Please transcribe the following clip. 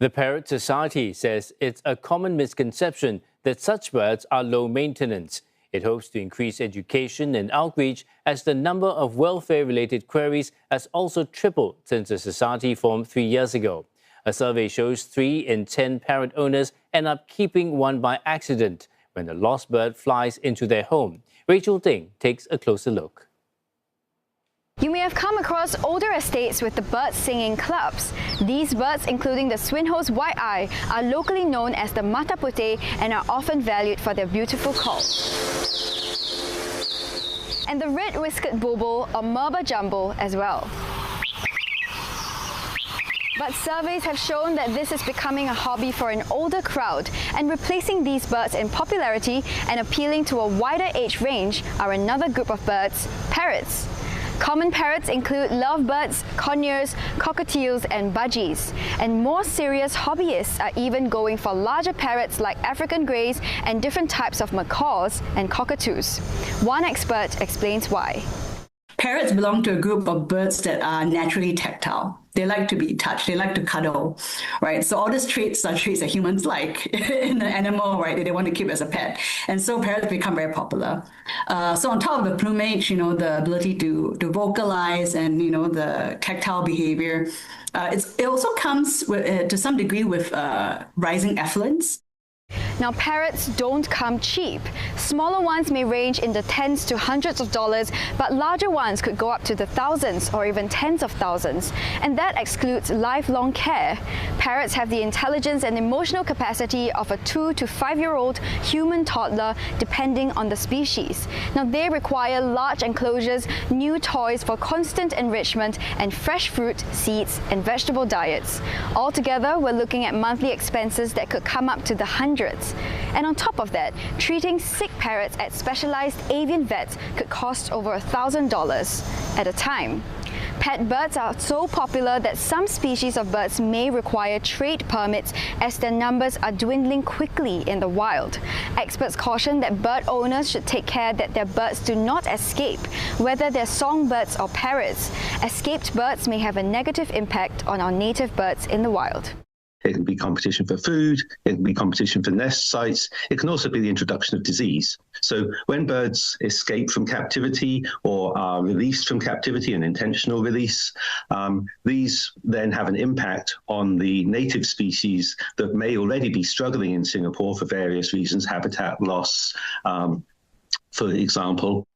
The Parrot Society says it's a common misconception that such birds are low maintenance. It hopes to increase education and outreach as the number of welfare-related queries has also tripled since the society formed 3 years ago. A survey shows 3 in 10 parrot owners end up keeping one by accident when a lost bird flies into their home. Teng takes a closer look. You may have come across older estates with the bird singing clubs. These birds, including the swinhoe's white-eye, are locally known as the mata putih and are often valued for their beautiful call. And the red-whiskered bulbul or merba jumbo as well. But surveys have shown that this is becoming a hobby for an older crowd, and replacing these birds in popularity and appealing to a wider age range are another group of birds, parrots. Common parrots include lovebirds, conures, cockatiels and budgies. And more serious hobbyists are even going for larger parrots like African greys and different types of macaws and cockatoos. One expert explains why. Parrots belong to a group of birds that are naturally tactile. They like to be touched, they like to cuddle, right? So all these traits are traits that humans like in an animal, right, that they want to keep as a pet. And so parrots become very popular. So on top of the plumage, the ability to vocalize and, the tactile behavior, it also comes with, to some degree with rising affluence. Now, parrots don't come cheap. Smaller ones may range in the tens to hundreds of dollars, but larger ones could go up to the thousands or even tens of thousands. And that excludes lifelong care. Parrots have the intelligence and emotional capacity of a 2 to 5-year-old human toddler, depending on the species. Now, they require large enclosures, new toys for constant enrichment, and fresh fruit, seeds, and vegetable diets. Altogether, we're looking at monthly expenses that could come up to the hundreds. And on top of that, treating sick parrots at specialized avian vets could cost over $1,000 at a time. Pet birds are so popular that some species of birds may require trade permits as their numbers are dwindling quickly in the wild. Experts caution that bird owners should take care that their birds do not escape, whether they're songbirds or parrots. Escaped birds may have a negative impact on our native birds in the wild. It can be competition for food, it can be competition for nest sites, it can also be the introduction of disease. So when birds escape from captivity or are released from captivity, an intentional release, these then have an impact on the native species that may already be struggling in Singapore for various reasons, habitat loss, for example.